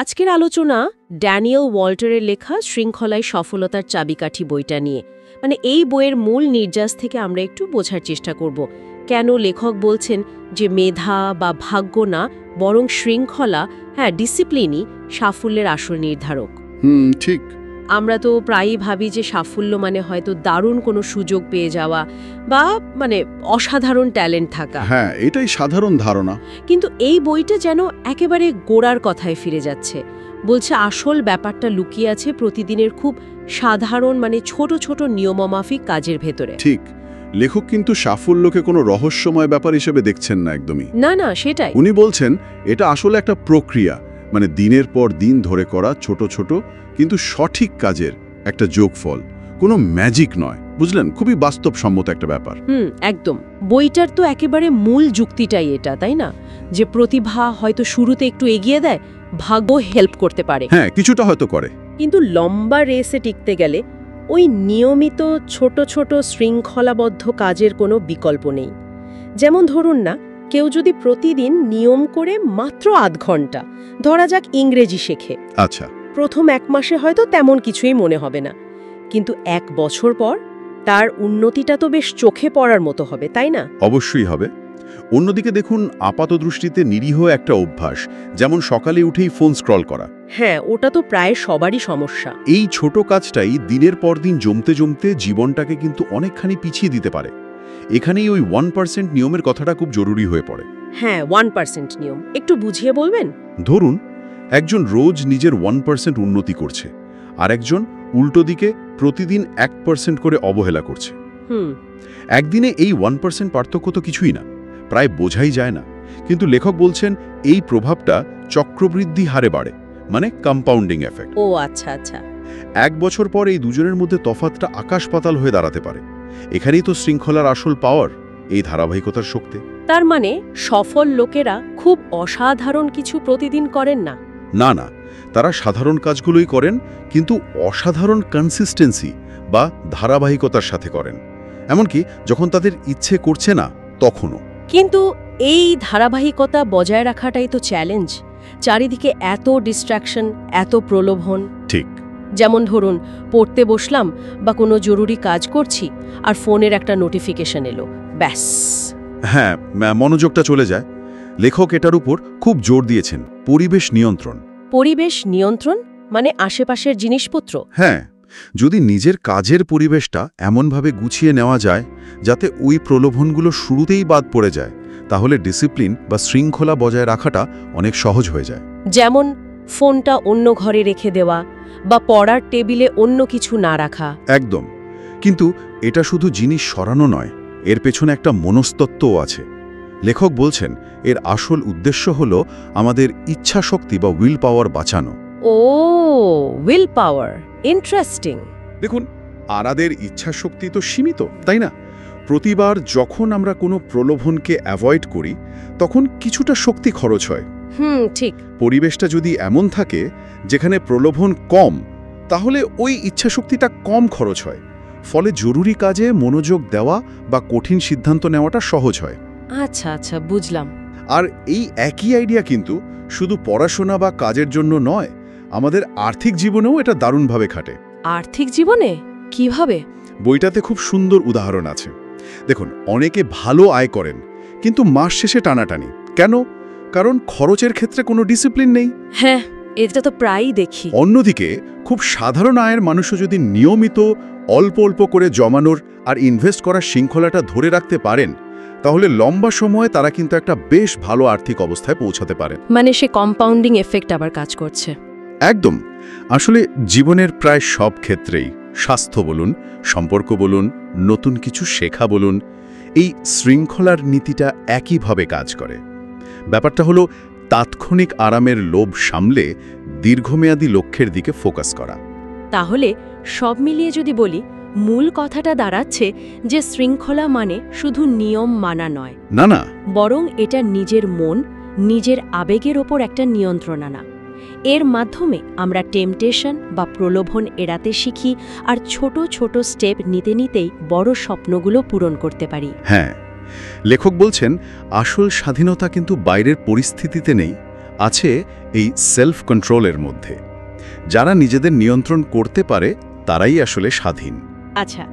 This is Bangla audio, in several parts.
আজকের আলোচনা ড্যানিয়েল ওয়াল্টারের লেখা শৃঙ্খলায় সফলতার চাবিকাঠি বইটা নিয়ে। এই বইয়ের মূল নির্যাস থেকে আমরা একটু বোঝার চেষ্টা করব কেন লেখক বলছেন যে মেধা বা ভাগ্য না, বরং শৃঙ্খলা, ডিসিপ্লিনই সাফল্যের আসল নির্ধারক। ঠিক। আমরা তো প্রায়ই ভাবি যে সাফল্য মানে হয়তো দারুণ কোনো সুযোগ পেয়ে যাওয়া বা অসাধারণ ট্যালেন্ট থাকা। হ্যাঁ, এটাই সাধারণ ধারণা। কিন্তু এই বইটা যেন একেবারে গোড়ার কথায় ফিরে যাচ্ছে। বলছে আসল ব্যাপারটা লুকিয়ে আছে প্রতিদিনের খুব সাধারণ ছোট ছোট নিয়মমাফিক কাজের ভেতরে। ঠিক। লেখক কিন্তু সাফল্যকে কোনো রহস্যময় ব্যাপার হিসেবে দেখছেন না একদমই। না, সেটাই। উনি বলছেন এটা আসলে একটা প্রক্রিয়া, দিনের পর দিন ধরে করা ছোট ছোট কিন্তু সঠিক কাজের একটা যোগফল, কোনো ম্যাজিক নয়। বুঝলেন, খুবই বাস্তবসম্মত একটা ব্যাপার। একদম। বইটার তো একেবারে মূল যুক্তিটাই এটা, তাই না? যে প্রতিভা হয়তো শুরুতে একটু এগিয়ে দেয়, ভাগ্য হেল্প করতে পারে। হ্যাঁ, কিছুটা হয়তো করে। কিন্তু লম্বা রেসে টিকতে গেলে ওই নিয়মিত ছোট ছোট শৃঙ্খলাবদ্ধ কাজের কোনো বিকল্প নেই। যেমন ধরুন না, কেউ যদি প্রতিদিন নিয়ম করে মাত্র আধ ঘন্টা, ধরা যাক, ইংরেজি শেখে। আচ্ছা। প্রথম 1 মাসে হয়তো তেমন কিছুই মনে হবে না, কিন্তু 1 বছর পর তার উন্নতিটা তো বেশ চোখে পড়ার মতো হবে, তাই না? অবশ্যই হবে। অন্যদিকে দেখুন, আপাতদৃষ্টিতে নিরীহ একটা অভ্যাস, যেমন সকালে উঠেই ফোন স্ক্রল করা। হ্যাঁ, ওটা তো প্রায় সবারই সমস্যা। এই ছোট কাজটাই দিনের পর দিন জমতে জমতে জীবনটাকে কিন্তু অনেকখানি পিছিয়ে দিতে পারে। এখানেই ওই 1% নিয়মের কথাটা খুব জরুরি হয়ে পড়ে। হ্যাঁ, 1% নিয়ম একটু বুঝিয়ে বলবেন? ধরুন, একজন রোজ নিজের 1% উন্নতি করছে, আর একজন উল্টো দিকে প্রতিদিন 1% করে অবহেলা করছে। একদিনে এই 1% পার্থক্য তো কিছুই না, প্রায় বোঝাই যায় না। কিন্তু লেখক বলছেন এই প্রভাবটা চক্রবৃদ্ধি হারে বাড়ে, কম্পাউন্ডিং এফেক্ট। ও আচ্ছা। 1 বছর পর এই দুজনের মধ্যে তফাৎটা আকাশ পাতাল হয়ে দাঁড়াতে পারে। এখানেই তো শৃঙ্খলার আসল পাওয়ার, এই ধারাবাহিকতার শক্তি। তার সফল লোকেরা খুব অসাধারণ কিছু প্রতিদিন করেন না? না, তারা সাধারণ কাজগুলোই করেন, কিন্তু অসাধারণ কনসিস্টেন্সি বা ধারাবাহিকতার সাথে করেন। এমনকি যখন তাদের ইচ্ছে করছে না তখনও। কিন্তু এই ধারাবাহিকতা বজায় রাখাটাই তো চ্যালেঞ্জ। চারিদিকে এত ডিস্ট্র্যাকশন, এত প্রলোভন। ঠিক। যেমন ধরুন, পড়তে বসলাম বা কোনো জরুরি কাজ করছি, আর ফোনের একটা নোটিফিকেশন এলো, ব্যাস। হ্যাঁ, মনোযোগটা চলে যায়। লেখক এটার উপর খুব জোর দিয়েছেন, পরিবেশ নিয়ন্ত্রণ। পরিবেশ নিয়ন্ত্রণ আশেপাশের জিনিসপত্র? হ্যাঁ, যদি নিজের কাজের পরিবেশটা এমনভাবে গুছিয়ে নেওয়া যায় যাতে ওই প্রলোভনগুলো শুরুতেই বাদ পড়ে যায়, তাহলে ডিসিপ্লিন বা শৃঙ্খলা বজায় রাখাটা অনেক সহজ হয়ে যায়। যেমন ফোনটা অন্য ঘরে রেখে দেওয়া বা পড়ার টেবিলে অন্য কিছু না রাখা। একদম। কিন্তু এটা শুধু জিনিস সরানো নয়, এর পেছনে একটা মনস্তত্ত্বও আছে। লেখক বলছেন এর আসল উদ্দেশ্য হলো আমাদের ইচ্ছাশক্তি বা উইল পাওয়ার বাঁচানো। ও, উইল পাওয়ার, ইন্টারেস্টিং। দেখুন, আমাদের ইচ্ছাশক্তি তো সীমিত, তাই না? প্রতিবার যখন আমরা কোনো প্রলোভনকে অ্যাভয়েড করি, তখন কিছুটা শক্তি খরচ হয়। ঠিক। পরিবেশটা যদি এমন থাকে যেখানে প্রলোভন কম, তাহলে ওই ইচ্ছাশক্তিটা কম খরচ হয়, ফলে জরুরি কাজে মনোযোগ দেওয়া বা কঠিন সিদ্ধান্ত নেওয়াটা সহজ হয়। আচ্ছা, বুঝলাম। আর এই একই আইডিয়া কিন্তু শুধু পড়াশোনা বা কাজের জন্য নয়, আমাদের আর্থিক জীবনেও এটা দারুণভাবে খাটে। আর্থিক জীবনে কিভাবে? বইটাতে খুব সুন্দর উদাহরণ আছে। দেখুন, অনেকে ভালো আয় করেন, কিন্তু মাস শেষে টানাটানি কেন? কারণ খরচের ক্ষেত্রে কোনো ডিসিপ্লিন নেই। হ্যাঁ, এটা তো প্রায়ই দেখি। অন্যদিকে খুব সাধারণ আয়ের মানুষও যদি নিয়মিত অল্প অল্প করে জমানোর আর ইনভেস্ট করার শৃঙ্খলাটা ধরে রাখতে পারেন, তাহলে লম্বা সময়ে তারা কিন্তু একটা বেশ ভালো আর্থিক অবস্থায় পৌঁছাতে পারেন। সে কম্পাউন্ডিং এফেক্ট আবার কাজ করছে। একদম। আসলে জীবনের প্রায় সব ক্ষেত্রেই, স্বাস্থ্য বলুন, সম্পর্ক বলুন, নতুন কিছু শেখা বলুন, এই শৃঙ্খলার নীতিটা একইভাবে কাজ করে। ব্যাপারটা হলো তাৎক্ষণিক আরামের লোভ সামলে দীর্ঘমেয়াদী লক্ষ্যের দিকে ফোকাস করা। তাহলে সব মিলিয়ে যদি বলি, মূল কথাটা দাঁড়াচ্ছে যে শৃঙ্খলা শুধু নিয়ম মানা নয়, না, বরং এটা নিজের মন, নিজের আবেগের ওপর একটা নিয়ন্ত্রণ আনা। এর মাধ্যমে আমরা টেম্পটেশন বা প্রলোভন এড়াতে শিখি, আর ছোট ছোট স্টেপ নিতে নিতেই বড় স্বপ্নগুলো পূরণ করতে পারি। হ্যাঁ, লেখক বলছেন আসল স্বাধীনতা কিন্তু বাইরের পরিস্থিতিতে নেই, আছে এই সেলফ কন্ট্রোলের মধ্যে। যারা নিজেদের নিয়ন্ত্রণ করতে পারে তারাই আসলে স্বাধীন। আচ্ছা,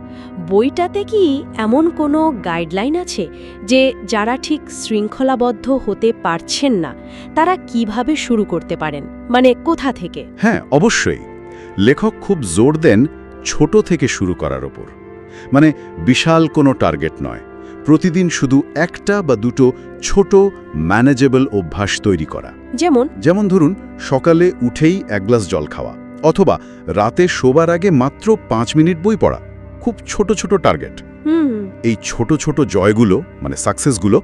বইটাতে কি এমন কোনো গাইডলাইন আছে যে যারা ঠিক শৃঙ্খলাবদ্ধ হতে পারছেন না তারা কিভাবে শুরু করতে পারেন, মানে কোথা থেকে? হ্যাঁ, অবশ্যই। লেখক খুব জোর দেন ছোট থেকে শুরু করার ওপর। মানে বিশাল কোনো টার্গেট নয়, প্রতিদিন শুধু একটা বা দুটো ছোট ম্যানেজেবল অভ্যাস তৈরি করা। যেমন ধরুন, সকালে উঠেই এক গ্লাস জল খাওয়া, অথবা রাতে শোবার আগে মাত্র 5 মিনিট বই পড়া। খুব ছোট ছোট টার্গেট। এই ছোট ছোট জয়গুলো, মানে সাকসেসগুলো,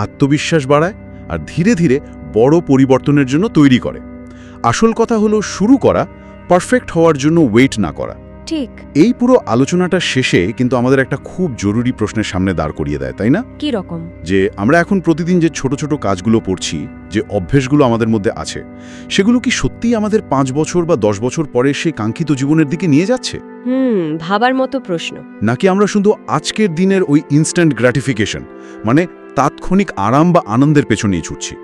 আত্মবিশ্বাস বাড়ায় আর ধীরে ধীরে বড় পরিবর্তনের জন্য তৈরি করে। আসল কথা হলো শুরু করা, পারফেক্ট হওয়ার জন্য ওয়েট না করা। ঠিক। এই পুরো আলোচনাটা শেষে কিন্তু আমাদের একটা খুব জরুরি প্রশ্নের সামনে দাঁড় করিয়ে দেয়, তাই না? কি রকম? যে আমরা এখন প্রতিদিন যে ছোট ছোট কাজগুলো পড়ছি, যে অভ্যেসগুলো আমাদের মধ্যে আছে, সেগুলো কি সত্যিই আমাদের 5 বছর বা 10 বছর পরে সেই কাঙ্ক্ষিত জীবনের দিকে নিয়ে যাচ্ছে? ভাবার মতো প্রশ্ন। নাকি আমরা শুধু আজকের দিনের ওই ইনস্ট্যান্ট গ্র্যাটিফিকেশন, মানে তাৎক্ষণিক আরাম বা আনন্দের পেছনেই ছুটছি,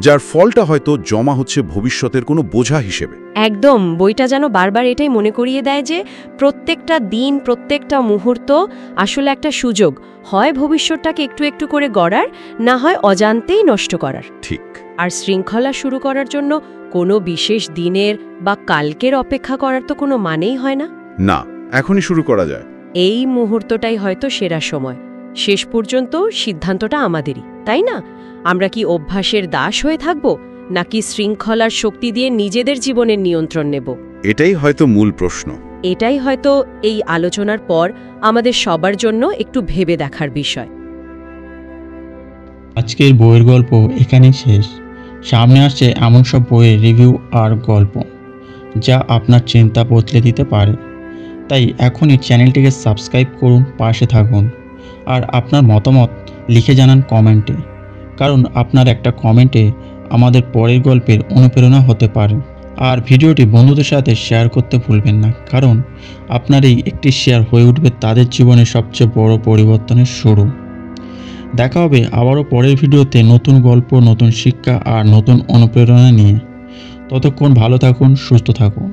যার ফলটা হয়তো জমা হচ্ছে ভবিষ্যতের কোনো বোঝা হিসেবে? একদম। বইটা যেন বারবার এটাই মনে করিয়ে দেয় যে প্রত্যেকটা দিন, প্রত্যেকটা মুহূর্ত আসলে একটা সুযোগ, হয় ভবিষ্যৎটাকে একটু একটু করে গড়ার, না হয় অজান্তেই নষ্ট করার। ঠিক। আর শৃঙ্খলা শুরু করার জন্য কোনো বিশেষ দিনের বা কালকের অপেক্ষা করার তো কোনো মানেই হয় না। না, এখনই শুরু করা যায়। এই মুহূর্তটাই হয়তো সেরা সময়। শেষ পর্যন্ত সিদ্ধান্তটা আমাদেরই, তাই না? আমরা কি অভ্যাসের দাস হয়ে থাকব, নাকি শৃঙ্খলার শক্তি দিয়ে নিজেদের জীবনের নিয়ন্ত্রণ নেব? এটাই হয়তো মূল প্রশ্ন। এটাই হয়তো এই আলোচনার পর আমাদের সবার জন্য একটু ভেবে দেখার বিষয়। আজকের বইয়ের গল্প এখানেই শেষ। সামনে আসছে এমন সব বইয়ের রিভিউ আর গল্প যা আপনার চিন্তা বদলে দিতে পারে। তাই এখনই চ্যানেলটিকে সাবস্ক্রাইব করুন, পাশে থাকুন, আর আপনার মতামত লিখে জানান কমেন্টে, কারণ আপনার একটা কমেন্টে আমাদের পরের গল্পের অনুপ্রেরণা হতে পারে। আর ভিডিওটি বন্ধুদের সাথে শেয়ার করতে ভুলবেন না, কারণ আপনার এই একটি শেয়ার হয়ে উঠবে তাদের জীবনের সবচেয়ে বড় পরিবর্তনের শুরু। দেখা হবে আবারও পরের ভিডিওতে নতুন গল্প, নতুন শিক্ষা আর নতুন অনুপ্রেরণা নিয়ে। ততক্ষণ ভালো থাকুন, সুস্থ থাকুন।